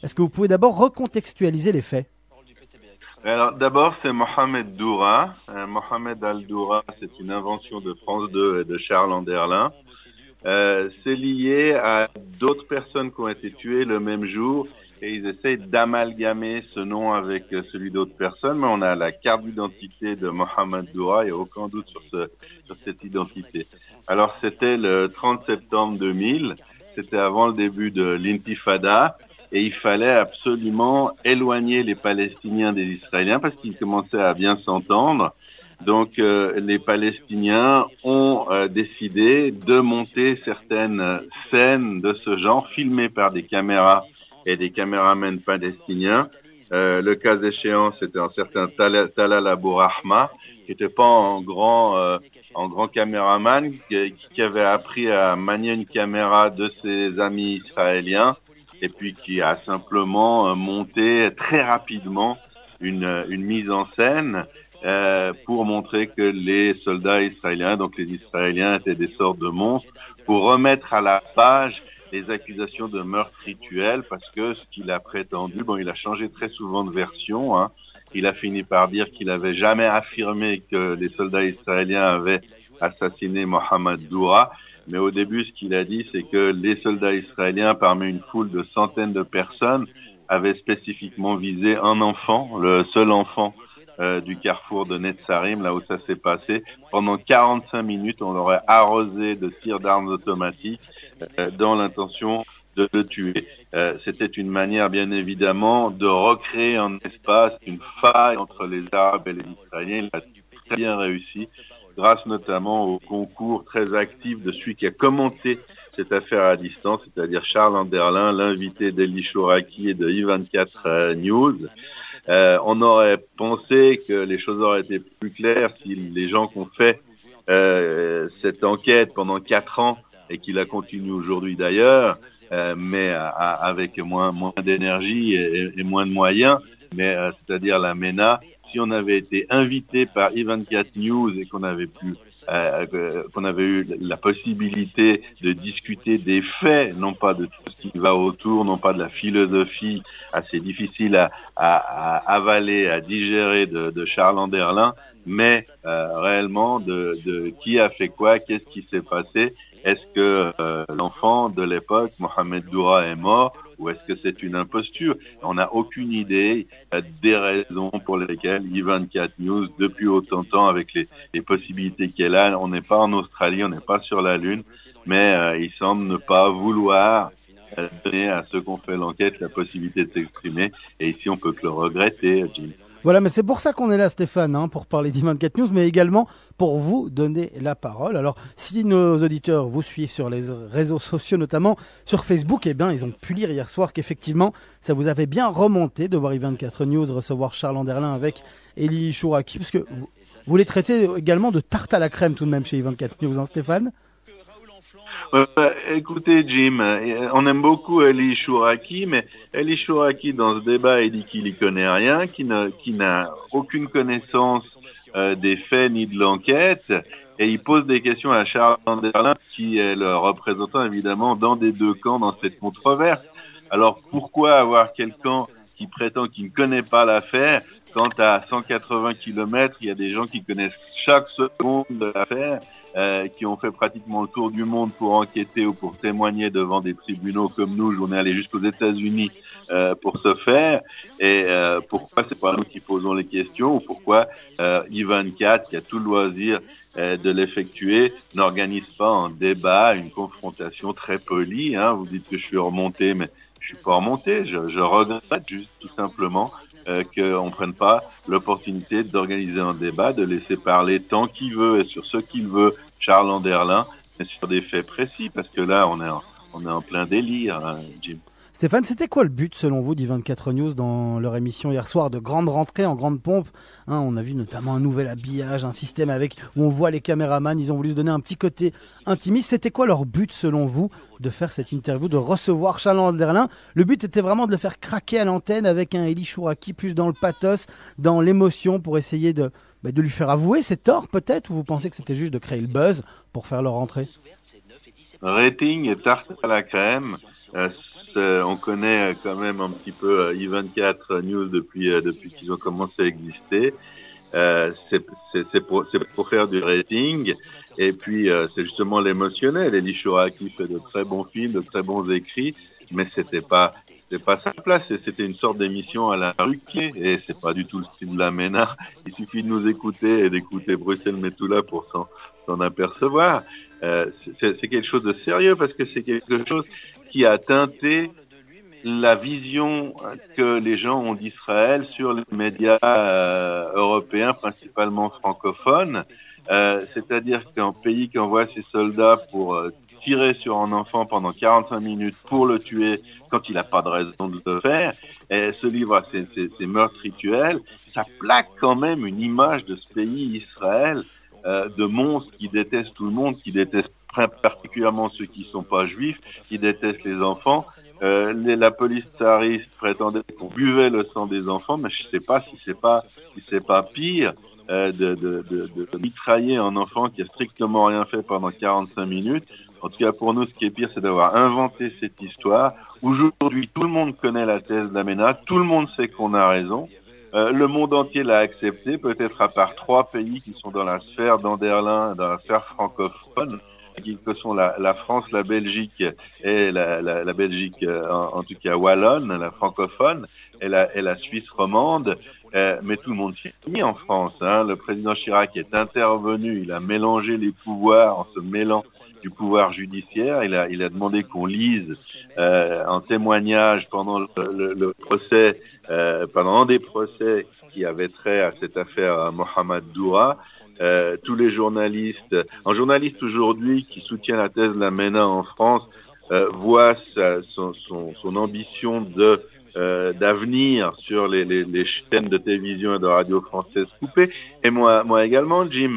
Est-ce que vous pouvez d'abord recontextualiser les faits? Alors d'abord c'est Mohamed Doura. Mohamed Al-Doura, c'est une invention de France 2 et de Charles Anderlin. C'est lié à d'autres personnes qui ont été tuées le même jour et ils essayent d'amalgamer ce nom avec celui d'autres personnes, mais on a la carte d'identité de Mohamed Doura, il n'y a aucun doute sur cette identité. Alors c'était le 30 septembre 2000, c'était avant le début de l'Intifada, et il fallait absolument éloigner les Palestiniens des Israéliens parce qu'ils commençaient à bien s'entendre. Donc les Palestiniens ont décidé de monter certaines scènes de ce genre filmées par des caméras et des caméramans palestiniens. Le cas échéant, c'était un certain Talal Abou Rahma, qui n'était pas un grand caméraman, qui avait appris à manier une caméra de ses amis israéliens et puis qui a simplement monté très rapidement une mise en scène pour montrer que les soldats israéliens, donc les Israéliens, étaient des sortes de monstres, pour remettre à la page les accusations de meurtre rituel, parce que ce qu'il a prétendu, il a changé très souvent de version, hein. Il a fini par dire qu'il n'avait jamais affirmé que les soldats israéliens avaient assassiné Mohamed Doura, mais au début, ce qu'il a dit, c'est que les soldats israéliens, parmi une foule de centaines de personnes, avaient spécifiquement visé un enfant, le seul enfant du carrefour de Netzarim, là où ça s'est passé. Pendant 45 minutes, on l'aurait arrosé de tirs d'armes automatiques dans l'intention de le tuer. C'était une manière, bien évidemment, de recréer un espace, une faille entre les Arabes et les Israéliens. Il a très bien réussi, grâce notamment au concours très actif de celui qui a commenté cette affaire à distance, c'est-à-dire Charles Anderlin, l'invité d'Eli Chouraki et de I24 News. On aurait pensé que les choses auraient été plus claires si les gens qui ont fait cette enquête pendant 4 ans et qui la continuent aujourd'hui d'ailleurs, mais avec moins d'énergie et moins de moyens, mais c'est-à-dire la MENA, si on avait été invité par I24 News et qu'on avait eu la possibilité de discuter des faits, non pas de tout ce qui va autour, non pas de la philosophie assez difficile à avaler, à digérer de Charles Anderlin, mais réellement de qui a fait quoi, qu'est-ce qui s'est passé, est-ce que l'enfant de l'époque, Mohamed Doura, est mort, ou est-ce que c'est une imposture? On n'a aucune idée des raisons pour lesquelles I24 News, depuis autant de temps, avec les possibilités qu'elle a, on n'est pas en Australie, on n'est pas sur la Lune, mais il semble ne pas vouloir donner à ceux qui ont fait l'enquête la possibilité de s'exprimer. Et ici, on peut que le regretter, Jim. Voilà, mais c'est pour ça qu'on est là, Stéphane, pour parler d'I24 News, mais également pour vous donner la parole. Alors, si nos auditeurs vous suivent sur les réseaux sociaux, notamment sur Facebook, eh bien, ils ont pu lire hier soir qu'effectivement, ça vous avait bien remonté de voir I24 News recevoir Charles Anderlin avec Eli Chouraki, parce que vous les traitez également de tarte à la crème tout de même chez I24 News, Stéphane? Écoutez, Jim, on aime beaucoup Eli Chouraki, mais Eli Chouraki, dans ce débat, il dit qu'il y connaît rien, qu'il n'a aucune connaissance des faits ni de l'enquête, et il pose des questions à Charles Anderlin, qui est le représentant, évidemment, dans des deux camps dans cette controverse. Alors, pourquoi avoir quelqu'un qui prétend qu'il ne connaît pas l'affaire, quand à 180 kilomètres, il y a des gens qui connaissent chaque seconde de l'affaire, qui ont fait pratiquement le tour du monde pour enquêter ou pour témoigner devant des tribunaux comme nous. On est allé jusqu'aux États-Unis pour ce faire. Et pourquoi c'est pas nous qui posons les questions, ou pourquoi I24, qui a tout le loisir de l'effectuer, n'organise pas un débat, une confrontation très polie. Vous dites que je suis remonté, mais je suis pas remonté. Je regrette juste tout simplement qu'on ne prenne pas l'opportunité d'organiser un débat, de laisser parler tant qu'il veut et sur ce qu'il veut Charles Anderlin, mais sur des faits précis, parce que là, on est en plein délire, Jim. Stéphane, c'était quoi le but selon vous d'I24 News dans leur émission hier soir de grande rentrée en grande pompe? On a vu notamment un nouvel habillage, un système où on voit les caméramans, ils ont voulu se donner un petit côté intimiste. C'était quoi leur but selon vous de faire cette interview, de recevoir Charles Anderlin? Le but était vraiment de le faire craquer à l'antenne avec un Eli Chouraki plus dans le pathos, dans l'émotion, pour essayer de lui faire avouer ses torts peut-être, ou vous pensez que c'était juste de créer le buzz pour faire leur rentrée? Rating et tarte à la crème. on connaît quand même un petit peu I24 News depuis qu'ils ont commencé à exister. C'est pour faire du rating. Et puis, c'est justement l'émotionnel. Elie Chouraqui fait de très bons films, de très bons écrits, mais c'était pas sa place. C'était une sorte d'émission à la Ruquier, et c'est pas du tout le style de la MENA. Il suffit de nous écouter et d'écouter Bruxelles Mettoula pour s'en apercevoir. C'est quelque chose de sérieux parce que c'est quelque chose qui a teinté la vision que les gens ont d'Israël sur les médias européens, principalement francophones. C'est-à-dire qu'un pays qui envoie ses soldats pour tirer sur un enfant pendant 45 minutes pour le tuer quand il n'a pas de raison de le faire, et se livre à ces meurtres rituels, ça plaque quand même une image de ce pays, Israël, de monstres qui détestent tout le monde, qui détestent particulièrement ceux qui ne sont pas juifs, qui détestent les enfants. La police tsariste prétendait qu'on buvait le sang des enfants, mais je ne sais pas si c'est pas pire de mitrailler un enfant qui a strictement rien fait pendant 45 minutes. En tout cas, pour nous, ce qui est pire, c'est d'avoir inventé cette histoire. Aujourd'hui, tout le monde connaît la thèse d'Amena, tout le monde sait qu'on a raison. Le monde entier l'a accepté, peut-être à part 3 pays qui sont dans la sphère d'Anderlin, dans la sphère francophone, que sont la France, la Belgique et la Belgique, en tout cas wallonne, la francophone, et la Suisse romande. Mais tout le monde s'y est mis en France. Le président Chirac est intervenu, il a mélangé les pouvoirs en se mêlant du pouvoir judiciaire. Il a demandé qu'on lise en témoignage pendant le procès, pendant un des procès qui avait trait à cette affaire Mohamed Doura. Tous les journalistes, un journaliste aujourd'hui qui soutient la thèse de la MENA en France voit son ambition d'avenir sur les chaînes de télévision et de radio françaises coupées. Et moi également, Jim,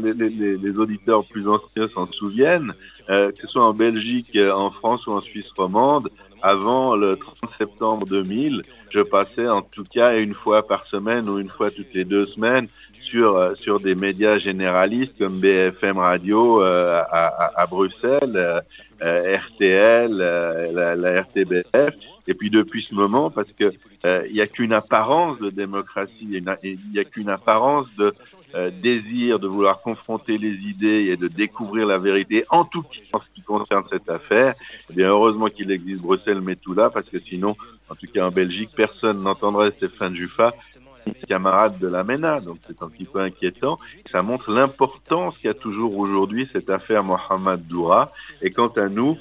les auditeurs plus anciens s'en souviennent, que ce soit en Belgique, en France ou en Suisse romande, avant le 30 septembre 2000, je passais en tout cas une fois par semaine ou une fois toutes les 2 semaines sur des médias généralistes comme BFM Radio à Bruxelles, RTL, la RTBF. Et puis depuis ce moment, parce que il y a qu'une apparence de démocratie, il y a qu'une apparence de désir de vouloir confronter les idées et de découvrir la vérité, en tout cas en ce qui concerne cette affaire. Eh bien, heureusement qu'il existe Bruxelles Mettoula, parce que sinon, en tout cas en Belgique, personne n'entendrait Stéphane Juffa, camarade de la MENA. Donc c'est un petit peu inquiétant. Ça montre l'importance qu'a toujours aujourd'hui cette affaire Mohamed Doura. Et quant à nous,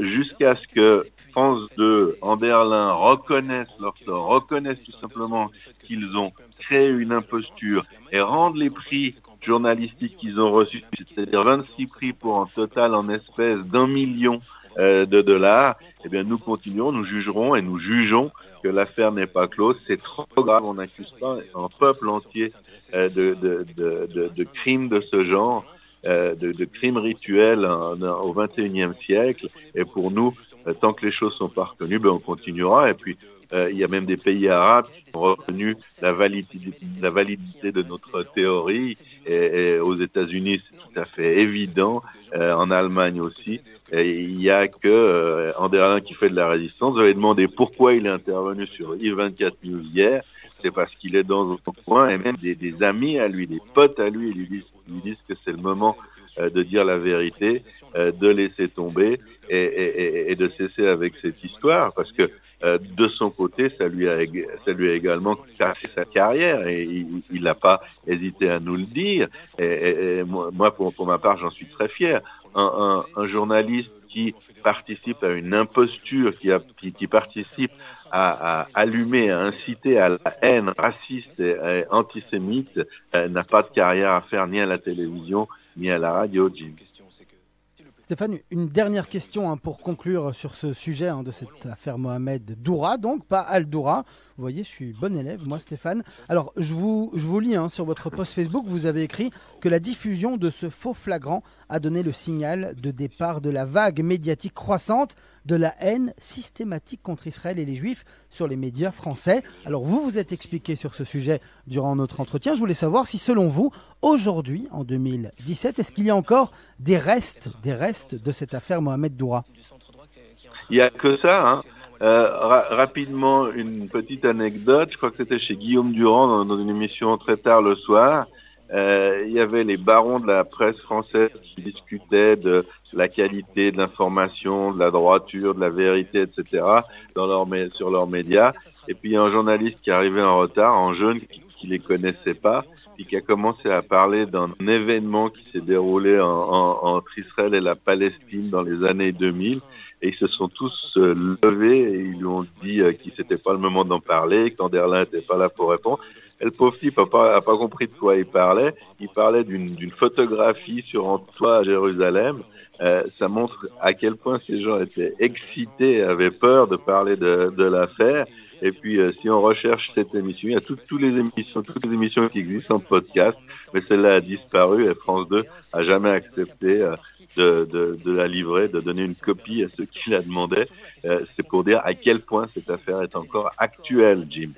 jusqu'à ce que France 2, Anderlin reconnaissent leur tort, reconnaissent tout simplement qu'ils ont créé une imposture et rendent les prix journalistiques qu'ils ont reçus, c'est-à-dire 26 prix pour un total en espèces d'1 million de dollars, eh bien nous continuons, nous jugerons et nous jugeons que l'affaire n'est pas close. C'est trop grave, on n'accuse pas un peuple entier de crimes de ce genre, de crimes rituels au XXIe siècle. Et pour nous, tant que les choses sont pas reconnues, on continuera. Et puis il y a même des pays arabes qui ont reconnu la validité de notre théorie. Et aux États-Unis, c'est tout à fait évident. En Allemagne aussi. Et il y a que Anderlin qui fait de la résistance. Vous avez demandé pourquoi il est intervenu sur I24 News hier. C'est parce qu'il est dans son coin, et même des amis à lui, des potes à lui, lui disent que c'est le moment de dire la vérité, de laisser tomber et de cesser avec cette histoire, parce que de son côté, ça lui a également cassé sa carrière, et il n'a pas hésité à nous le dire. Et moi, pour ma part, j'en suis très fier. Un journaliste qui participe à une imposture, qui participe à allumer, à inciter à la haine raciste et antisémite, n'a pas de carrière à faire ni à la télévision ni à la radio, Jim. Stéphane, une dernière question pour conclure sur ce sujet de cette affaire Mohamed Doura, donc pas Al-Doura. Vous voyez, je suis bon élève, moi Stéphane. Alors, je vous lis sur votre post Facebook, vous avez écrit que la diffusion de ce faux flagrant a donné le signal de départ de la vague médiatique croissante de la haine systématique contre Israël et les Juifs sur les médias français. Alors, vous vous êtes expliqué sur ce sujet durant notre entretien. Je voulais savoir si, selon vous, aujourd'hui, en 2017, est-ce qu'il y a encore des restes de cette affaire Mohamed Doura ? Il y a que ça, hein. Rapidement, une petite anecdote. Je crois que c'était chez Guillaume Durand dans une émission très tard le soir. Il y avait les barons de la presse française qui discutaient de la qualité de l'information, de la droiture, de la vérité, etc. Sur leurs médias. Et puis il y a un journaliste qui est arrivé en retard, en jeune, qui les connaissait pas, et qui a commencé à parler d'un événement qui s'est déroulé entre Israël et la Palestine dans les années 2000. Et ils se sont tous levés et ils lui ont dit qu'il c'était pas le moment d'en parler, que Anderlin était pas là pour répondre. Et le pauvre type a pas compris de quoi il parlait. Il parlait d'une photographie sur un toit à Jérusalem. Ça montre à quel point ces gens étaient excités, avaient peur de parler de l'affaire. Et puis, si on recherche cette émission, il y a toutes les émissions qui existent en podcast, mais celle-là a disparu et France 2 a jamais accepté de la livrer, de donner une copie à ceux qui la demandaient. C'est pour dire à quel point cette affaire est encore actuelle, Jim.